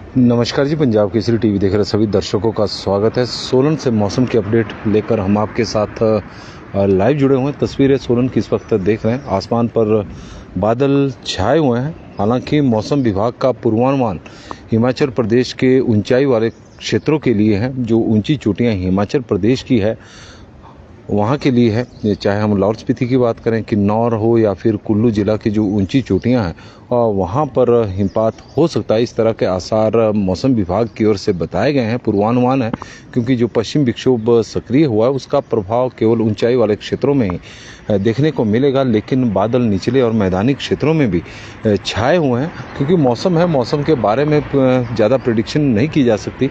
नमस्कार जी, पंजाब केसरी टीवी देख रहे सभी दर्शकों का स्वागत है। सोलन से मौसम की अपडेट लेकर हम आपके साथ लाइव जुड़े हुए हैं। तस्वीरें सोलन की इस वक्त देख रहे हैं। आसमान पर बादल छाए हुए हैं। हालांकि मौसम विभाग का पूर्वानुमान हिमाचल प्रदेश के ऊंचाई वाले क्षेत्रों के लिए है। जो ऊंची चोटियां हिमाचल प्रदेश की है वहाँ के लिए है, चाहे हम लाहौल स्पीति की बात करें, किन्नौर हो या फिर कुल्लू जिला की जो ऊंची चोटियाँ हैं और वहाँ पर हिमपात हो सकता है। इस तरह के आसार मौसम विभाग की ओर से बताए गए हैं, पूर्वानुमान है। क्योंकि जो पश्चिम विक्षोभ सक्रिय हुआ है उसका प्रभाव केवल ऊंचाई वाले क्षेत्रों में ही देखने को मिलेगा, लेकिन बादल निचले और मैदानी क्षेत्रों में भी छाए हुए हैं। क्योंकि मौसम है, मौसम के बारे में ज़्यादा प्रेडिक्शन नहीं की जा सकती,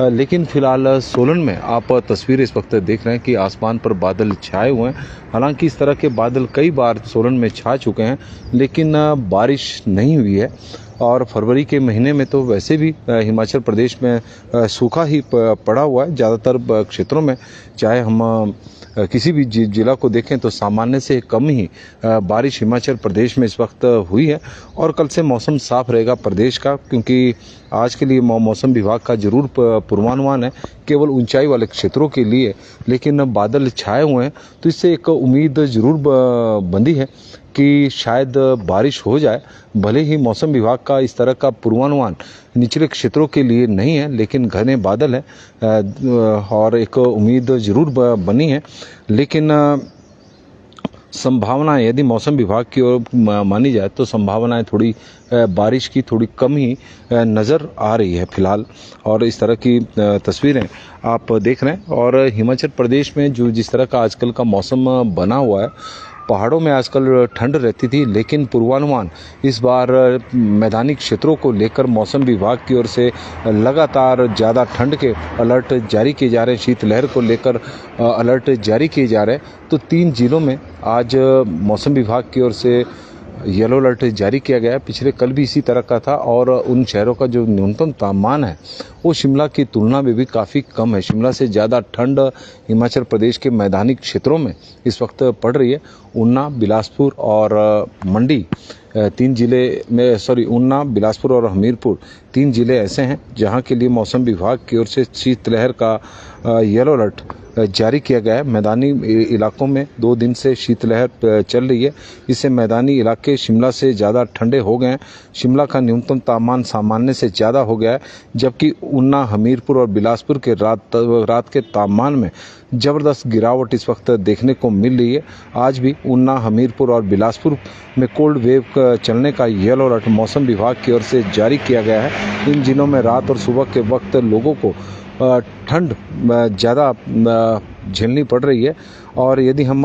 लेकिन फिलहाल सोलन में आप तस्वीरें इस वक्त देख रहे हैं कि आसमान पर बादल छाए हुए हैं। हालांकि इस तरह के बादल कई बार सोलन में छा चुके हैं, लेकिन बारिश नहीं हुई है। और फरवरी के महीने में तो वैसे भी हिमाचल प्रदेश में सूखा ही पड़ा हुआ है ज़्यादातर क्षेत्रों में। चाहे हम किसी भी जिला को देखें तो सामान्य से कम ही बारिश हिमाचल प्रदेश में इस वक्त हुई है। और कल से मौसम साफ रहेगा प्रदेश का, क्योंकि आज के लिए मौसम विभाग का जरूर पूर्वानुमान है केवल ऊंचाई वाले क्षेत्रों के लिए, लेकिन बादल छाए हुए हैं तो इससे एक उम्मीद जरूर बंधी है कि शायद बारिश हो जाए। भले ही मौसम विभाग का इस तरह का पूर्वानुमान निचले क्षेत्रों के लिए नहीं है, लेकिन घने बादल है और एक उम्मीद जरूर बनी है। लेकिन संभावनाएं यदि मौसम विभाग की ओर मानी जाए तो संभावनाएं थोड़ी बारिश की थोड़ी कम ही नज़र आ रही है फिलहाल। और इस तरह की तस्वीरें आप देख रहे हैं। और हिमाचल प्रदेश में जो जिस तरह का आजकल का मौसम बना हुआ है, पहाड़ों में आजकल ठंड रहती थी, लेकिन पूर्वानुमान इस बार मैदानी क्षेत्रों को लेकर मौसम विभाग की ओर से लगातार ज़्यादा ठंड के अलर्ट जारी किए जा रहे हैं। शीतलहर को लेकर अलर्ट जारी किए जा रहे हैं। तो 3 जिलों में आज मौसम विभाग की ओर से येलो अलर्ट जारी किया गया है। पिछले कल भी इसी तरह का था। और उन शहरों का जो न्यूनतम तापमान है वो शिमला की तुलना में भी काफ़ी कम है। शिमला से ज़्यादा ठंड हिमाचल प्रदेश के मैदानी क्षेत्रों में इस वक्त पड़ रही है। ऊना, बिलासपुर और मंडी 3 जिले में ऊना, बिलासपुर और हमीरपुर 3 जिले ऐसे हैं जहां के लिए मौसम विभाग की ओर से शीतलहर का येलो अलर्ट जारी किया गया है। मैदानी इलाकों में 2 दिन से शीतलहर चल रही है। इससे मैदानी इलाके शिमला से ज़्यादा ठंडे हो गए हैं। शिमला का न्यूनतम तापमान सामान्य से ज़्यादा हो गया है, जबकि ऊना, हमीरपुर और बिलासपुर के रात के तापमान में ज़बरदस्त गिरावट इस वक्त देखने को मिल रही है। आज भी ऊना, हमीरपुर और बिलासपुर में कोल्ड वेव चलने का येलो अलर्ट मौसम विभाग की ओर से जारी किया गया है। इन जिलों में रात और सुबह के वक्त लोगों को ठंड ज़्यादा झेलनी पड़ रही है। और यदि हम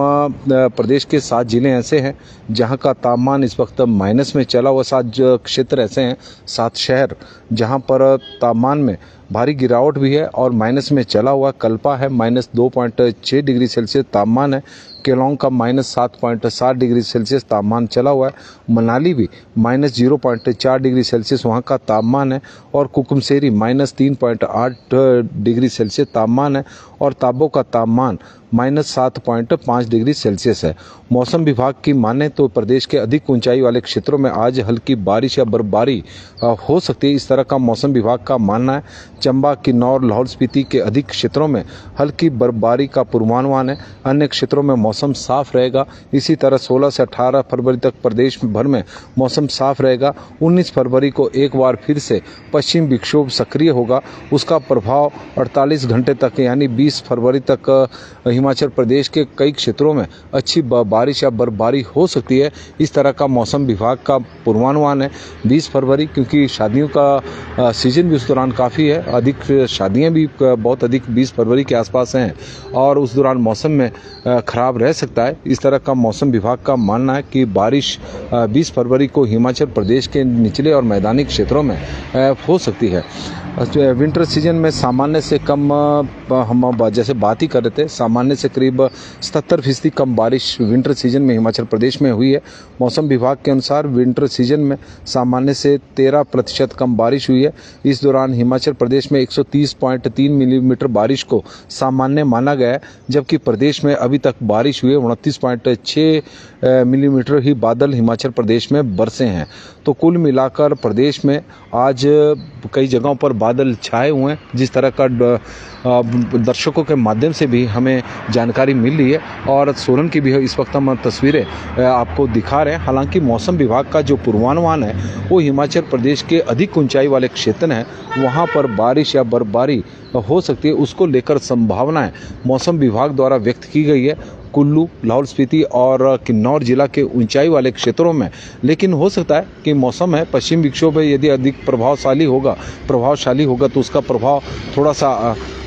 प्रदेश के 7 जिले ऐसे हैं जहां का तापमान इस वक्त माइनस में चला हुआ, 7 क्षेत्र ऐसे हैं, 7 शहर जहां पर तापमान में भारी गिरावट भी है और माइनस में चला हुआ। कल्पा है -2.6 डिग्री सेल्सियस तापमान है। केलोंग का -7.7 डिग्री सेल्सियस तापमान चला हुआ है। मनाली भी -0.4 डिग्री सेल्सियस वहाँ का तापमान है। और कुकुमसेरी -3.8 डिग्री सेल्सियस तापमान है। और ताबो का तापमान -7.5 डिग्री सेल्सियस है। मौसम विभाग की माने तो प्रदेश के अधिक ऊंचाई वाले क्षेत्रों में आज हल्की बारिश या बर्फबारी हो सकती है, इस तरह का मौसम विभाग का मानना है। चंबा, किन्नौर, लाहौल स्पीति के अधिक क्षेत्रों में हल्की बर्फबारी का पूर्वानुमान है। अन्य क्षेत्रों में मौसम साफ रहेगा। इसी तरह 16 से 18 फरवरी तक प्रदेश भर में मौसम साफ रहेगा। 19 फरवरी को एक बार फिर से पश्चिम विक्षोभ सक्रिय होगा। उसका प्रभाव 48 घंटे तक यानी 20 फरवरी तक हिमाचल प्रदेश के कई क्षेत्रों में अच्छी बारिश या बर्फबारी हो सकती है। इस तरह का मौसम विभाग का पूर्वानुमान है। 20 फरवरी क्योंकि शादियों का सीजन भी उस दौरान काफ़ी है, अधिक शादियां भी बहुत अधिक 20 फरवरी के आसपास हैं और उस दौरान मौसम में खराब रह सकता है। इस तरह का मौसम विभाग का मानना है कि बारिश 20 फरवरी को हिमाचल प्रदेश के निचले और मैदानी क्षेत्रों में हो सकती है। विंटर सीजन में सामान्य से कम हम जैसे बात ही कर रहे थे, सामान्य से करीब 77% कम बारिश विंटर सीजन में हिमाचल प्रदेश में हुई है। मौसम विभाग के अनुसार विंटर सीजन में सामान्य से 13% कम बारिश हुई है। इस दौरान हिमाचल प्रदेश में 130.3 मिलीमीटर बारिश को सामान्य माना गया है, जबकि प्रदेश में अभी तक बारिश हुई है 29.6 मिलीमीटर ही बादल हिमाचल प्रदेश में बरसे हैं। तो कुल मिलाकर प्रदेश में आज कई जगहों पर बादल छाए हुए हैं, जिस तरह का दर्शकों के माध्यम से भी हमें जानकारी मिल रही है और सोलन की भी इस वक्त हम तस्वीरें आपको दिखा रहे हैं। हालांकि मौसम विभाग का जो पूर्वानुमान है वो हिमाचल प्रदेश के अधिक ऊंचाई वाले क्षेत्र हैं, वहाँ पर बारिश या बर्फबारी हो सकती है, उसको लेकर संभावनाएं मौसम विभाग द्वारा व्यक्त की गई है कुल्लू, लाहौल स्पीति और किन्नौर जिला के ऊंचाई वाले क्षेत्रों में। लेकिन हो सकता है कि मौसम है पश्चिम विक्षोभ यदि अधिक प्रभावशाली होगा तो उसका प्रभाव थोड़ा सा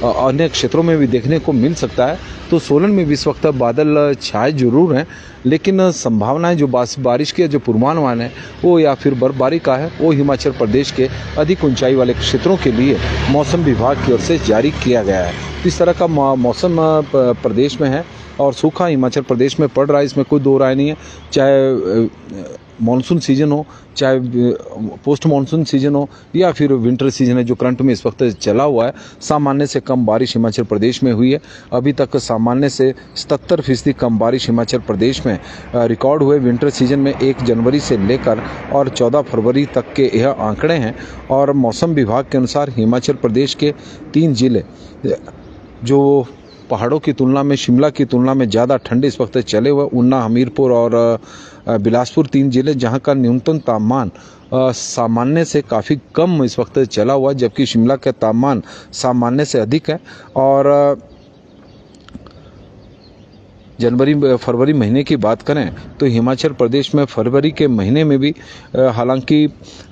अन्य क्षेत्रों में भी देखने को मिल सकता है। तो सोलन में भी इस वक्त बादल छाए जरूर हैं, लेकिन संभावनाएं जो बारिश के जो पूर्वानुमान है वो या फिर बर्फबारी का है वो हिमाचल प्रदेश के अधिक ऊंचाई वाले क्षेत्रों के लिए मौसम विभाग की ओर से जारी किया गया है। इस तरह का मौसम प्रदेश में है और सूखा हिमाचल प्रदेश में पड़ रहा है, इसमें कोई दो राय नहीं है। चाहे मानसून सीजन हो, चाहे पोस्ट मानसून सीजन हो या फिर विंटर सीजन है जो करंट में इस वक्त चला हुआ है, सामान्य से कम बारिश हिमाचल प्रदेश में हुई है। अभी तक सामान्य से 77% कम बारिश हिमाचल प्रदेश में रिकॉर्ड हुए। विंटर सीजन में 1 जनवरी से लेकर और 14 फरवरी तक के यह आंकड़े हैं। और मौसम विभाग के अनुसार हिमाचल प्रदेश के 3 जिले जो पहाड़ों की तुलना में, शिमला की तुलना में ज़्यादा ठंडे इस वक्त चले हुए, ऊना, हमीरपुर और बिलासपुर 3 जिले जहां का न्यूनतम तापमान सामान्य से काफ़ी कम इस वक्त चला हुआ, जबकि शिमला का तापमान सामान्य से अधिक है। और जनवरी फरवरी महीने की बात करें तो हिमाचल प्रदेश में फरवरी के महीने में भी हालांकि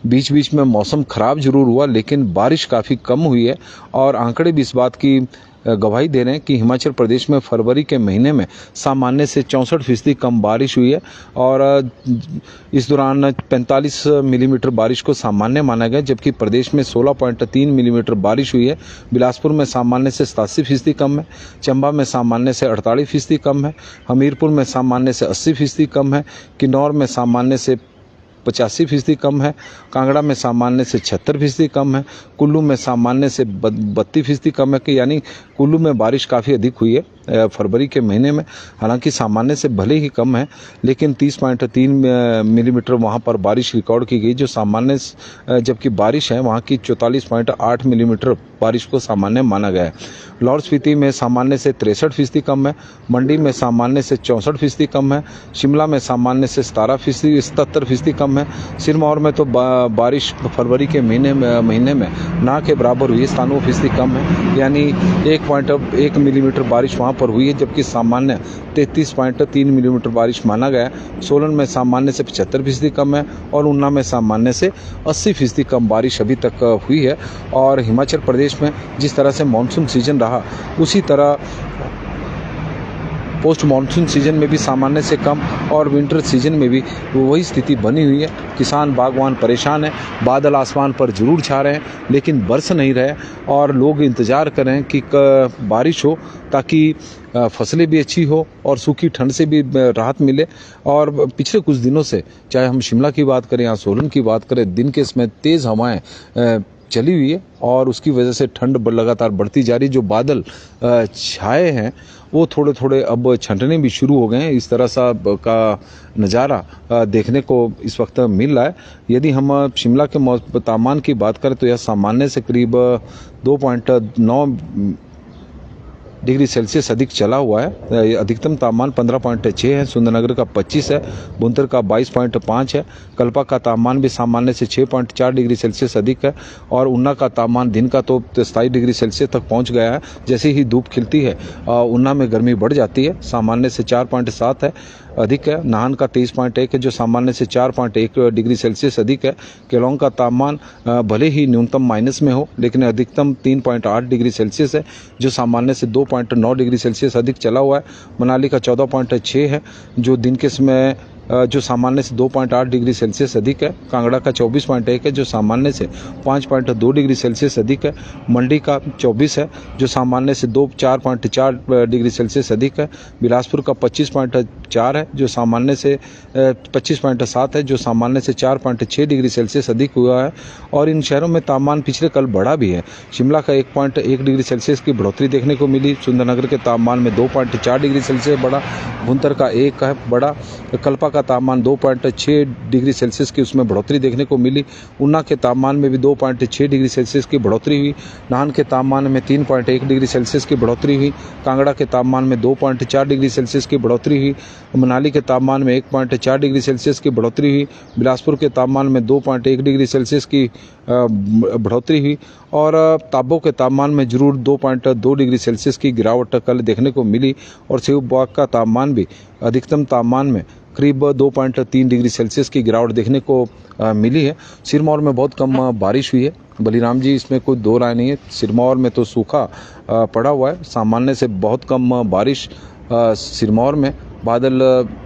बीच बीच में मौसम खराब जरूर हुआ, लेकिन बारिश काफ़ी कम हुई है। और आंकड़े भी इस बात की गवाही दे रहे हैं कि हिमाचल प्रदेश में फरवरी के महीने में सामान्य से 64% कम बारिश हुई है और इस दौरान 45 मिलीमीटर बारिश को सामान्य माना गया, जबकि प्रदेश में 16.3 मिलीमीटर बारिश हुई है। बिलासपुर में सामान्य से 87% कम है, चंबा में सामान्य से 48% कम है, हमीरपुर में सामान्य से 80% कम है, किन्नौर में सामान्य से 85% कम है, कांगड़ा में सामान्य से 76% कम है, कुल्लू में सामान्य से 32% कम है कि यानी कुल्लू में बारिश काफ़ी अधिक हुई है फरवरी के महीने में। हालांकि सामान्य से भले ही कम है, लेकिन 30.3 मिलीमीटर वहां पर बारिश रिकॉर्ड की गई जो सामान्य, जबकि बारिश है वहां की 44.8 मिलीमीटर बारिश को सामान्य माना गया है। लाहौल स्पीति में सामान्य से 63% कम है, मंडी में सामान्य से 64% कम है, शिमला में सामान्य से 77% कम है, सिरमौर में तो बारिश फरवरी के महीने में ना के बराबर हुई है, 97% कम है, यानी 1.1 मिलीमीटर बारिश वहाँ पर हुई है, जबकि सामान्य 33.3 मिलीमीटर बारिश माना गया है। सोलन में सामान्य से 75% कम है और ऊना में सामान्य से 80% कम बारिश अभी तक हुई है। और हिमाचल प्रदेश में जिस तरह से मानसून सीजन रहा उसी तरह पोस्ट मानसून सीजन में भी सामान्य से कम और विंटर सीजन में भी वही स्थिति बनी हुई है। किसान बागवान परेशान हैं, बादल आसमान पर जरूर छा रहे हैं लेकिन बरस नहीं रहे और लोग इंतज़ार कर रहे हैं कि बारिश हो ताकि फसलें भी अच्छी हो और सूखी ठंड से भी राहत मिले। और पिछले कुछ दिनों से चाहे हम शिमला की बात करें या सोलन की बात करें, दिन के समय तेज़ हवाएं चली हुई है और उसकी वजह से ठंड लगातार बढ़ती जा रही। जो बादल छाए हैं वो थोड़े थोड़े अब छंटने भी शुरू हो गए हैं। इस तरह सा का नज़ारा देखने को इस वक्त मिल रहा है। यदि हम शिमला के तापमान की बात करें तो यह सामान्य से करीब 2.9 डिग्री सेल्सियस अधिक चला हुआ है। अधिकतम तापमान 15.6 है, सुंदरनगर का 25 है, बुंतर का 22.5 है, कल्पा का तापमान भी सामान्य से 6.4 डिग्री सेल्सियस अधिक है और ऊना का तापमान दिन का तो 27 डिग्री सेल्सियस तक पहुंच गया है। जैसे ही धूप खिलती है ऊना में गर्मी बढ़ जाती है, सामान्य से 4.7 है अधिक है। नाहन का 23.1 है जो सामान्य से 4.1 डिग्री सेल्सियस अधिक है। केलोंग का तापमान भले ही न्यूनतम माइनस में हो लेकिन अधिकतम 3.8 डिग्री सेल्सियस है जो सामान्य से 2.9 डिग्री सेल्सियस अधिक चला हुआ है। मनाली का 14.6 है जो दिन के समय जो सामान्य से 2.8 डिग्री सेल्सियस अधिक है। कांगड़ा का 24.1 है जो सामान्य से 5.2 डिग्री सेल्सियस अधिक है। मंडी का 24 है जो सामान्य से 4.4 डिग्री सेल्सियस अधिक है। बिलासपुर का 25.4 है जो सामान्य से 25.7 है जो सामान्य से 4.6 डिग्री सेल्सियस अधिक हुआ है। और इन शहरों में तापमान पिछले कल बढ़ा भी है। शिमला का 1.1 डिग्री सेल्सियस की बढ़ोतरी देखने को मिली। सुंदरनगर के तापमान में 2.4 डिग्री सेल्सियस बढ़ा। भुंतर का 1 है बढ़ा। कल्पा का तापमान 2.6 डिग्री सेल्सियस की उसमें बढ़ोतरी देखने को मिली। ऊना के तापमान में भी 2.6 डिग्री सेल्सियस की बढ़ोतरी हुई। नाहन के तापमान में 3.1 डिग्री सेल्सियस की बढ़ोतरी हुई। कांगड़ा के तापमान में 2.4 डिग्री सेल्सियस की बढ़ोतरी हुई। मनाली के तापमान में 1.4 डिग्री सेल्सियस की बढ़ोतरी हुई। बिलासपुर के तापमान में 2.1 डिग्री सेल्सियस की बढ़ोतरी हुई। और ताबो के तापमान में जरूर 2.2 डिग्री सेल्सियस की गिरावट कल देखने को मिली। और सेवबाग का तापमान भी अधिकतम तापमान में करीब 2.3 डिग्री सेल्सियस की गिरावट देखने को मिली है। सिरमौर में बहुत कम बारिश हुई है। बलिराम जी, इसमें कोई दो राय नहीं है। सिरमौर में तो सूखा पड़ा हुआ है। सामान्य से बहुत कम बारिश सिरमौर में। बादल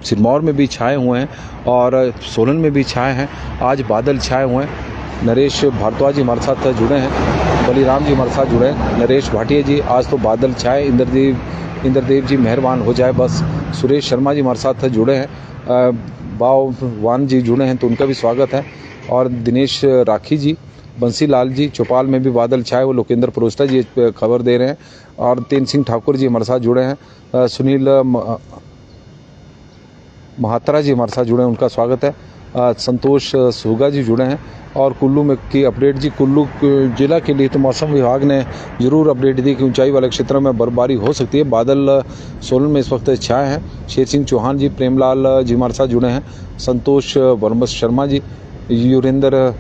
सिरमौर में भी छाए हुए हैं और सोलन में भी छाए हैं। आज बादल छाए हुए हैं। नरेश भारद्वाज जी हमारे साथ जुड़े हैं। बलिराम जी हमारे साथ जुड़े हैं। नरेश भाटिया जी, आज तो बादल छाए। इंद्रदेव जी मेहरबान हो जाए बस। सुरेश शर्मा जी हमारे साथ जुड़े हैं। बाववान जी जुड़े हैं तो उनका भी स्वागत है। और दिनेश राखी जी, बंसी लाल जी, चौपाल में भी बादल छाए, वो लोकेंद्र परोस्टा जी खबर दे रहे हैं। और तेन सिंह ठाकुर जी हमारे साथ जुड़े हैं। सुनील महात्रा जी हमारे साथ जुड़े हैं, उनका स्वागत है। संतोष सुगा जी जुड़े हैं। और कुल्लू में की अपडेट जी, कुल्लू जिला के लिए तो मौसम विभाग ने जरूर अपडेट दी कि ऊंचाई वाले क्षेत्रों में बर्फबारी हो सकती है। बादल सोलन में इस वक्त छाए हैं। शेर सिंह चौहान जी, प्रेमलाल जी हमारे साथ जुड़े हैं। संतोष वर्मा शर्मा जी, युरेंद्र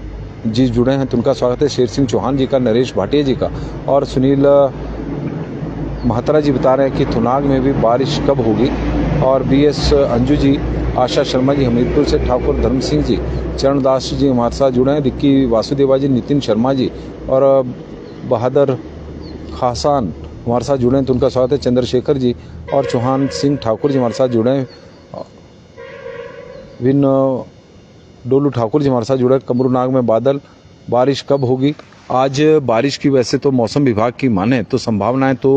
जी जुड़े हैं तो उनका स्वागत है। शेर सिंह चौहान जी का, नरेश भाटिया जी का। और सुनील महात्रा जी बता रहे हैं कि थुनाग में भी बारिश कब होगी। और BS अंजू जी, आशा शर्मा जी हमीरपुर से, ठाकुर धर्म सिंह जी, चरणदास जी हमारे साथ जुड़े हैं। रिक्की वासुदेवा जी, नितिन शर्मा जी और बहादुर खासान हमारे साथ जुड़े हैं तो उनका स्वागत है। चंद्रशेखर जी और चौहान सिंह ठाकुर जी हमारे साथ जुड़े हैं। विन डोलू ठाकुर जी हमारे साथ जुड़े हैं। कमरूनाग में बादल, बारिश कब होगी? आज बारिश की वैसे तो मौसम विभाग की माने तो संभावनाएं तो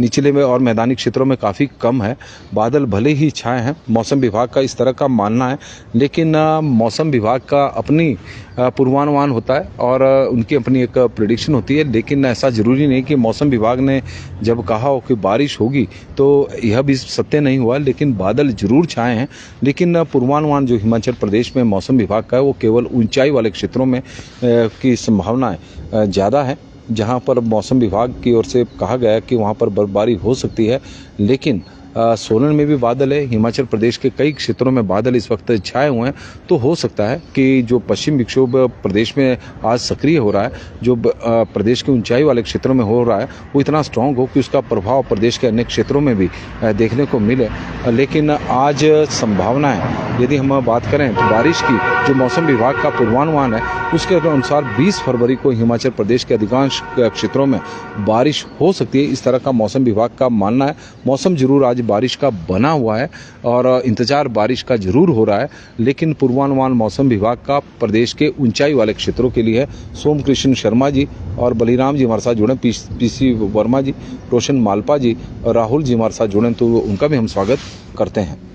निचले में और मैदानी क्षेत्रों में काफ़ी कम है। बादल भले ही छाए हैं, मौसम विभाग का इस तरह का मानना है। लेकिन मौसम विभाग का अपनी पूर्वानुमान होता है और उनकी अपनी एक प्रेडिक्शन होती है। लेकिन ऐसा ज़रूरी नहीं कि मौसम विभाग ने जब कहा हो कि बारिश होगी तो यह भी सत्य नहीं हुआ। लेकिन बादल जरूर छाए हैं। लेकिन पूर्वानुमान जो हिमाचल प्रदेश में मौसम विभाग का है वो केवल ऊंचाई वाले क्षेत्रों में की संभावनाएं ज़्यादा है, जहां पर मौसम विभाग की ओर से कहा गया है कि वहां पर बर्फबारी हो सकती है। लेकिन सोलन में भी बादल है। हिमाचल प्रदेश के कई क्षेत्रों में बादल इस वक्त छाए हुए हैं। तो हो सकता है कि जो पश्चिम विक्षोभ प्रदेश में आज सक्रिय हो रहा है, जो प्रदेश के ऊंचाई वाले क्षेत्रों में हो रहा है, वो इतना स्ट्रांग हो कि उसका प्रभाव प्रदेश के अन्य क्षेत्रों में भी देखने को मिले। लेकिन आज संभावनाएं यदि हम बात करें तो बारिश की, जो मौसम विभाग का पूर्वानुमान है उसके अनुसार 20 फरवरी को हिमाचल प्रदेश के अधिकांश क्षेत्रों में बारिश हो सकती है। इस तरह का मौसम विभाग का मानना है। मौसम जरूर आज बारिश का बना हुआ है और इंतजार बारिश का जरूर हो रहा है। लेकिन पूर्वानुमान मौसम विभाग का प्रदेश के ऊंचाई वाले क्षेत्रों के लिए है। सोम कृष्ण शर्मा जी और बलिराम जी हमारे साथ जुड़े, PC वर्मा जी, रोशन मालपा जी और राहुल जी हमारे साथ जुड़े, तो उनका भी हम स्वागत करते हैं।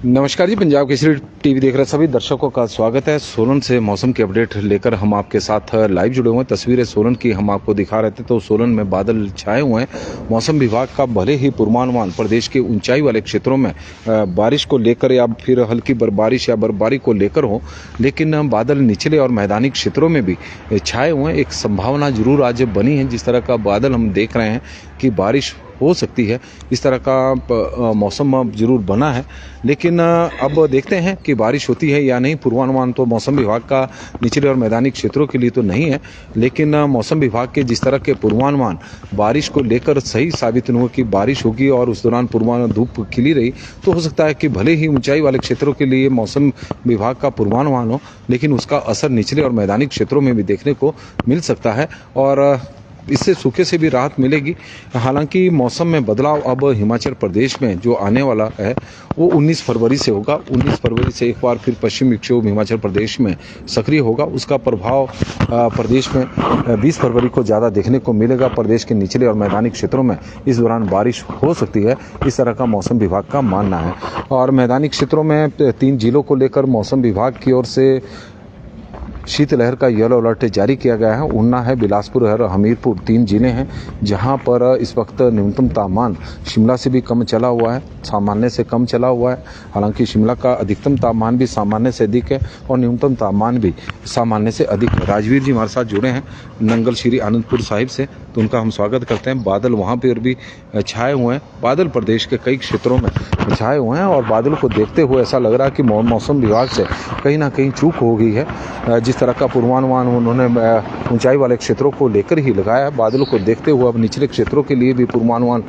नमस्कार जी, पंजाब केसरी टीवी देख रहे सभी दर्शकों का स्वागत है। सोलन से मौसम की अपडेट लेकर हम आपके साथ लाइव जुड़े हुए हैं। तस्वीरें सोलन की हम आपको दिखा रहे थे। तो सोलन में बादल छाए हुए हैं। मौसम विभाग का भले ही पूर्वानुमान प्रदेश के ऊंचाई वाले क्षेत्रों में बारिश को लेकर या फिर हल्की बारिश या बर्फबारी को लेकर हो, लेकिन बादल निचले और मैदानी क्षेत्रों में भी छाए हुए हैं। एक संभावना जरूर आज बनी है। जिस तरह का बादल हम देख रहे हैं कि बारिश हो सकती है, इस तरह का मौसम जरूर बना है। लेकिन अब देखते हैं कि बारिश होती है या नहीं। पूर्वानुमान तो मौसम विभाग का निचले और मैदानी क्षेत्रों के लिए तो नहीं है। लेकिन मौसम विभाग के जिस तरह के पूर्वानुमान बारिश को लेकर सही साबित हुआ कि बारिश होगी और उस दौरान पूर्वानुमान धूप खिली रही, तो हो सकता है कि भले ही ऊंचाई वाले क्षेत्रों के लिए मौसम विभाग का पूर्वानुमान हो, लेकिन उसका असर निचले और मैदानी क्षेत्रों में भी देखने को मिल सकता है। और इससे सूखे से भी राहत मिलेगी। हालांकि मौसम में बदलाव अब हिमाचल प्रदेश में जो आने वाला है वो 19 फरवरी से होगा। 19 फरवरी से एक बार फिर पश्चिम विक्षोभ हिमाचल प्रदेश में सक्रिय होगा। उसका प्रभाव प्रदेश में 20 फरवरी को ज़्यादा देखने को मिलेगा। प्रदेश के निचले और मैदानी क्षेत्रों में इस दौरान बारिश हो सकती है, इस तरह का मौसम विभाग का मानना है। और मैदानी क्षेत्रों में 3 जिलों को लेकर मौसम विभाग की ओर से शीतलहर का येलो अलर्ट जारी किया गया है। ऊना है, बिलासपुर है और हमीरपुर 3 जिले हैं जहां पर इस वक्त न्यूनतम तापमान शिमला से भी कम चला हुआ है, सामान्य से कम चला हुआ है। हालांकि शिमला का अधिकतम तापमान भी सामान्य से अधिक है और न्यूनतम तापमान भी सामान्य से अधिक है। राजवीर जी हमारे साथ जुड़े हैं नंगल श्री आनंदपुर साहिब से, तो उनका हम स्वागत करते हैं। बादल वहाँ पर भी छाए हुए हैं, बादल प्रदेश के कई क्षेत्रों में छाए हुए हैं और बादल को देखते हुए ऐसा लग रहा है कि मौसम विभाग से कहीं ना कहीं चूक हो गई है। जिस तरह का पूर्वानुमान उन्होंने ऊंचाई वाले क्षेत्रों को लेकर ही लगाया है, बादलों को देखते हुए अब निचले क्षेत्रों के लिए भी पूर्वानुमान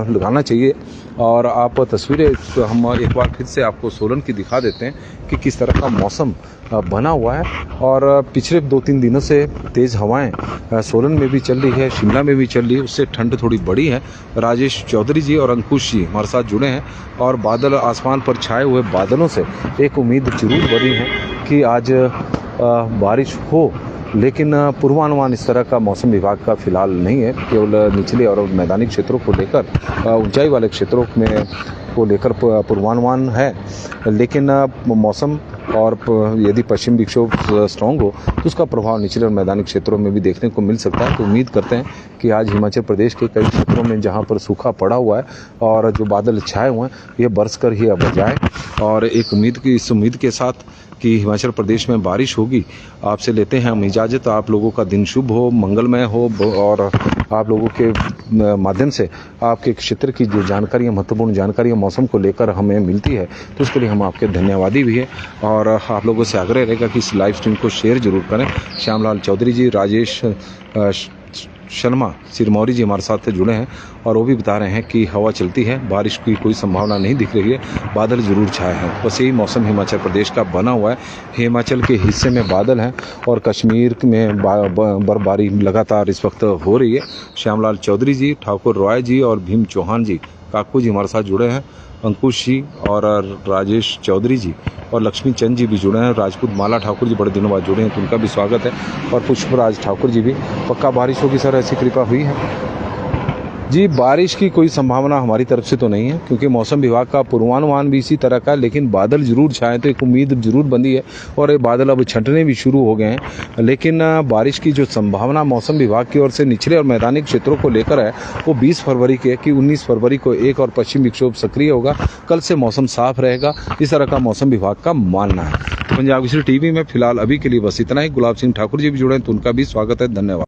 लगाना चाहिए। और आप तस्वीरें हम एक बार फिर से आपको सोलन की दिखा देते हैं कि किस तरह का मौसम बना हुआ है। और पिछले 2-3 दिनों से तेज़ हवाएं सोलन में भी चल रही है, शिमला में भी चल रही है, उससे ठंड थोड़ी बढ़ी है। राजेश चौधरी जी और अंकुश जी हमारे साथ जुड़े हैं और बादल आसमान पर छाए हुए बादलों से एक उम्मीद जरूर बनी है कि आज बारिश हो, लेकिन पूर्वानुमान इस तरह का मौसम विभाग का फिलहाल नहीं है। केवल निचले और मैदानी क्षेत्रों को लेकर, ऊंचाई वाले क्षेत्रों में को लेकर पूर्वानुमान है, लेकिन मौसम और यदि पश्चिम विक्षोभ स्ट्रॉन्ग हो तो उसका प्रभाव निचले और मैदानी क्षेत्रों में भी देखने को मिल सकता है। तो उम्मीद करते हैं कि आज हिमाचल प्रदेश के कई क्षेत्रों में जहां पर सूखा पड़ा हुआ है और जो बादल छाए हुए हैं ये बरस कर ही अब जाए। और एक इस उम्मीद के साथ कि हिमाचल प्रदेश में बारिश होगी, आपसे लेते हैं हम इजाज़त। आप लोगों का दिन शुभ हो, मंगलमय हो और आप लोगों के माध्यम से आपके क्षेत्र की जो जानकारी, महत्वपूर्ण जानकारी मौसम को लेकर हमें मिलती है, तो उसके लिए हम आपके धन्यवादी भी हैं। और आप लोगों से आग्रह रहेगा कि इस लाइव स्ट्रीम को शेयर जरूर करें। श्यामलाल चौधरी जी, राजेश शर्मा सिरमौरी जी हमारे साथ जुड़े हैं और वो भी बता रहे हैं कि हवा चलती है, बारिश की कोई संभावना नहीं दिख रही है, बादल जरूर छाए हैं। बस यही मौसम हिमाचल प्रदेश का बना हुआ है। हिमाचल के हिस्से में बादल हैं और कश्मीर में बर्फबारी लगातार इस वक्त हो रही है। श्यामलाल चौधरी जी, ठाकुर रॉय जी और भीम चौहान जी, काकू जी हमारे साथ जुड़े हैं, अंकुश जी और राजेश चौधरी जी और लक्ष्मी चंद जी भी जुड़े हैं। राजपूत माला ठाकुर जी बड़े दिनों बाद जुड़े हैं, तो उनका भी स्वागत है। और पुष्पराज ठाकुर जी भी। पक्का बारिश होगी सर, ऐसी कृपा हुई है? जी, बारिश की कोई संभावना हमारी तरफ से तो नहीं है, क्योंकि मौसम विभाग का पूर्वानुमान भी इसी तरह का, लेकिन बादल जरूर छाए तो एक उम्मीद जरूर बंधी है और ये बादल अब छंटने भी शुरू हो गए हैं। लेकिन बारिश की जो संभावना मौसम विभाग की ओर से निचले और मैदानी क्षेत्रों को लेकर है वो 20 फरवरी के कि 19 फरवरी को एक और पश्चिम विक्षोभ सक्रिय होगा। कल से मौसम साफ रहेगा, इस तरह का मौसम विभाग का मानना है। तो पंजाब केसरी टीवी में फिलहाल अभी के लिए बस इतना ही। गुलाब सिंह ठाकुर जी भी जुड़े हैं, तो उनका भी स्वागत है। धन्यवाद।